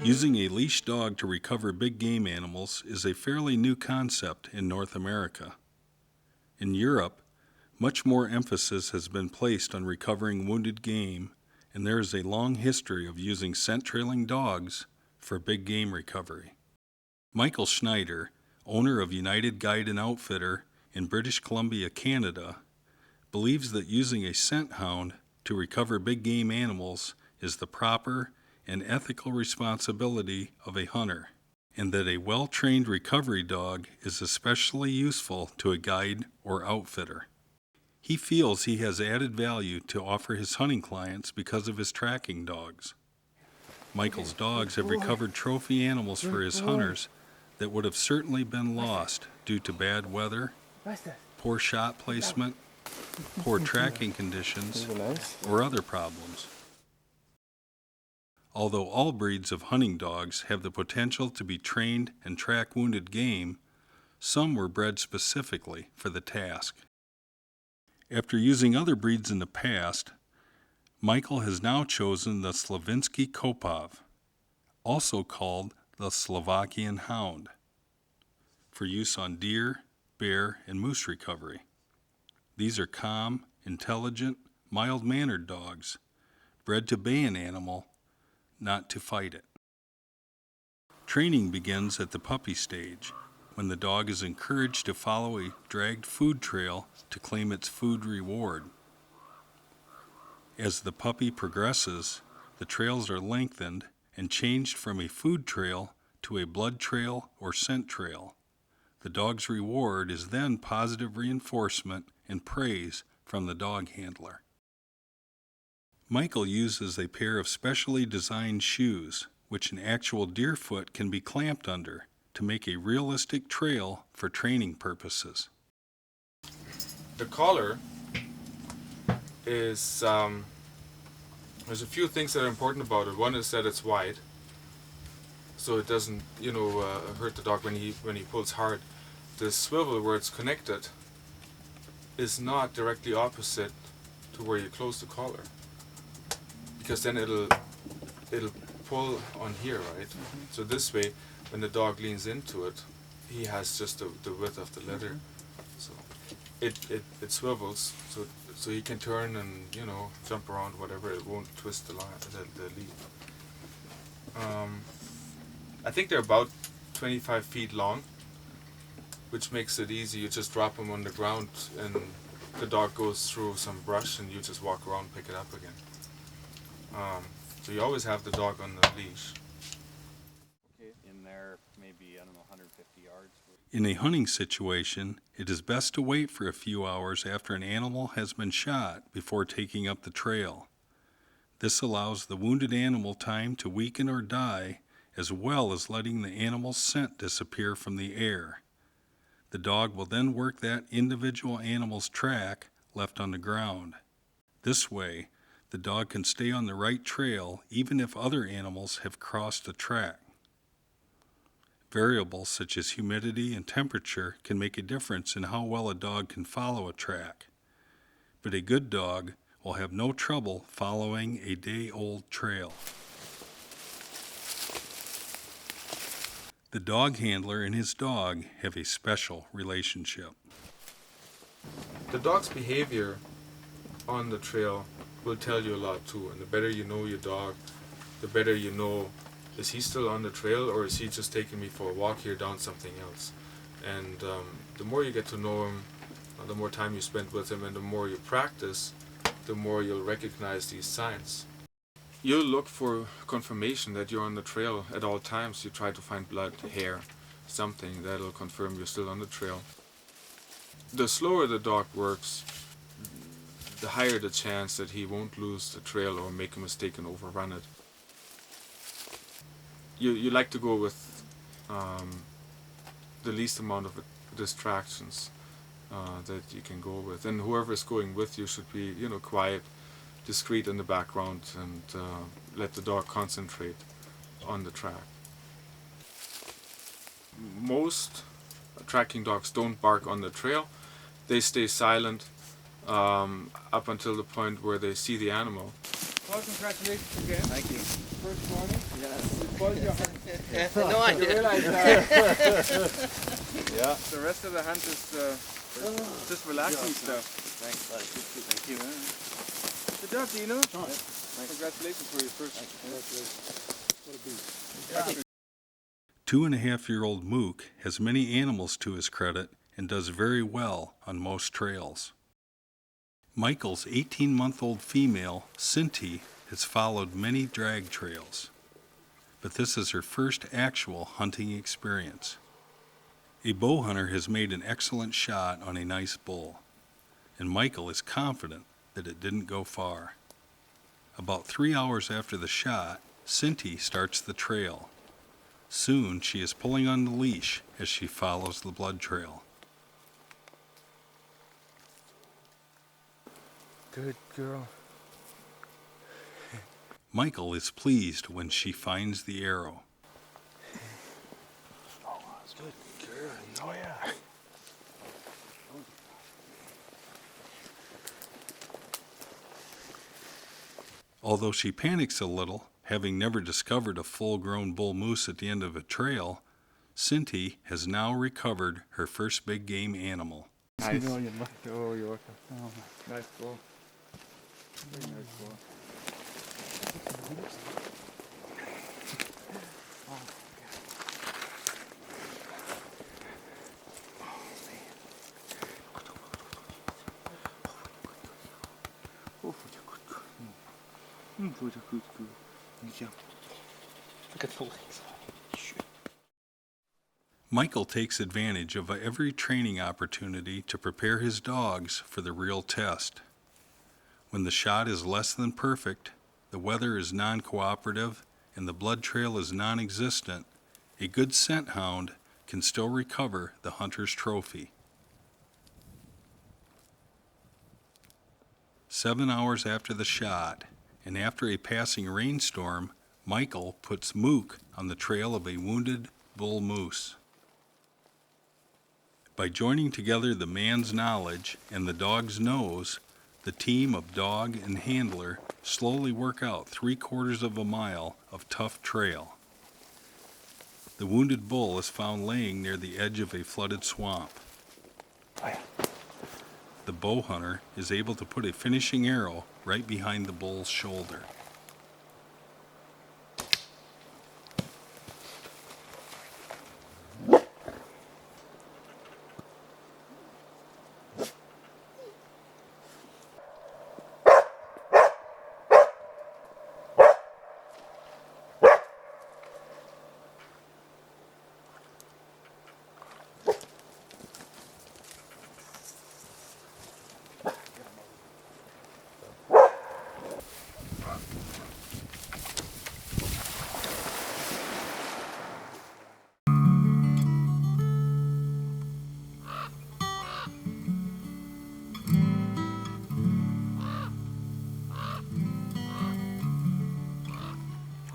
Using a leash dog to recover big game animals is a fairly new concept in North America. In Europe, much more emphasis has been placed on recovering wounded game, and there is a long history of using scent-trailing dogs for big game recovery. Michael Schneider, owner of United Guide and Outfitter in British Columbia, Canada, believes that using a scent hound to recover big game animals is the proper and ethical responsibility of a hunter, and that a well-trained recovery dog is especially useful to a guide or outfitter. He feels he has added value to offer his hunting clients because of his tracking dogs. Michael's dogs have recovered trophy animals for his hunters that would have certainly been lost due to bad weather, poor shot placement, poor tracking conditions, or other problems. Although all breeds of hunting dogs have the potential to be trained and track wounded game, some were bred specifically for the task. After using other breeds in the past, Michael has now chosen the Slavinsky Kopov, also called the Slovakian Hound, for use on deer, bear, and moose recovery. These are calm, intelligent, mild-mannered dogs, bred to bay an animal, not to fight it. Training begins at the puppy stage, when the dog is encouraged to follow a dragged food trail to claim its food reward. As the puppy progresses, the trails are lengthened and changed from a food trail to a blood trail or scent trail. The dog's reward is then positive reinforcement and praise from the dog handler. Michael uses a pair of specially designed shoes, which an actual deer foot can be clamped under, to make a realistic trail for training purposes. The collar is, there's a few things that are important about it. One is that it's wide, so it doesn't, hurt the dog when he pulls hard. The swivel where it's connected is not directly opposite to where you close the collar, because then it'll pull on here, right? So this way, when the dog leans into it, he has just the width of the leather. So it swivels, so he can turn and jump around, whatever. It won't twist the lead. I think they're about 25 feet long, which makes it easy. You just drop them on the ground and the dog goes through some brush and you just walk around and pick it up again. So you always have the dog on the leash. In there, maybe, 150 yards. In a hunting situation, it is best to wait for a few hours after an animal has been shot before taking up the trail. This allows the wounded animal time to weaken or die, as well as letting the animal's scent disappear from the air. The dog will then work that individual animal's track left on the ground. This way, the dog can stay on the right trail even if other animals have crossed the track. Variables such as humidity and temperature can make a difference in how well a dog can follow a track, but a good dog will have no trouble following a day-old trail. The dog handler and his dog have a special relationship. The dog's behavior on the trail will tell you a lot too, and the better you know your dog, the better you know, is he still on the trail or is he just taking me for a walk here down something else? And the more you get to know him, the more time you spend with him, and the more you practice, the more you'll recognize these signs. You'll look for confirmation that you're on the trail at all times. You try to find blood, hair, something that'll confirm you're still on the trail. The slower the dog works, the higher the chance that he won't lose the trail or make a mistake and overrun it. You like to go with the least amount of distractions that you can go with, and whoever is going with you should be, quiet, discreet in the background, and let the dog concentrate on the track. Most tracking dogs don't bark on the trail. they stay silent up until the point where they see the animal. Well, congratulations again. Thank you. First morning. Yes. No, I didn't. realize Yeah. the rest of the hunt is just relaxing stuff. Thanks, bud. Thank you. Good job, Dino. Congratulations for your first. Congratulations. 2.5-year-old Mook has many animals to his credit and does very well on most trails. Michael's 18-month-old female, Cinti, has followed many drag trails, but this is her first actual hunting experience. A bow hunter has made an excellent shot on a nice bull, and Michael is confident that it didn't go far. About 3 hours after the shot, Cinti starts the trail. Soon she is pulling on the leash as she follows the blood trail. Good girl. Michael is pleased when she finds the arrow. Good girl. Oh yeah. Although she panics a little, having never discovered a full-grown bull moose at the end of a trail, Cinti has now recovered her first big game animal. Nice. Oh, you're welcome. Oh, nice ball. Very nice ball. Look at the legs. Michael takes advantage of every training opportunity to prepare his dogs for the real test. When the shot is less than perfect, the weather is non-cooperative, and the blood trail is non-existent, a good scent hound can still recover the hunter's trophy. 7 hours after the shot, and after a passing rainstorm, Michael puts Mook on the trail of a wounded bull moose. By joining together the man's knowledge and the dog's nose, the team of dog and handler slowly work out 3/4 of a mile of tough trail. The wounded bull is found laying near the edge of a flooded swamp. The bow hunter is able to put a finishing arrow right behind the bull's shoulder.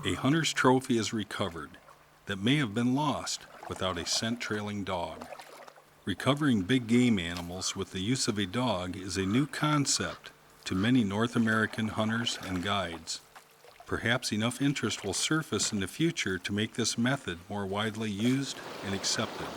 A hunter's trophy is recovered that may have been lost without a scent-trailing dog. Recovering big game animals with the use of a dog is a new concept to many North American hunters and guides. Perhaps enough interest will surface in the future to make this method more widely used and accepted.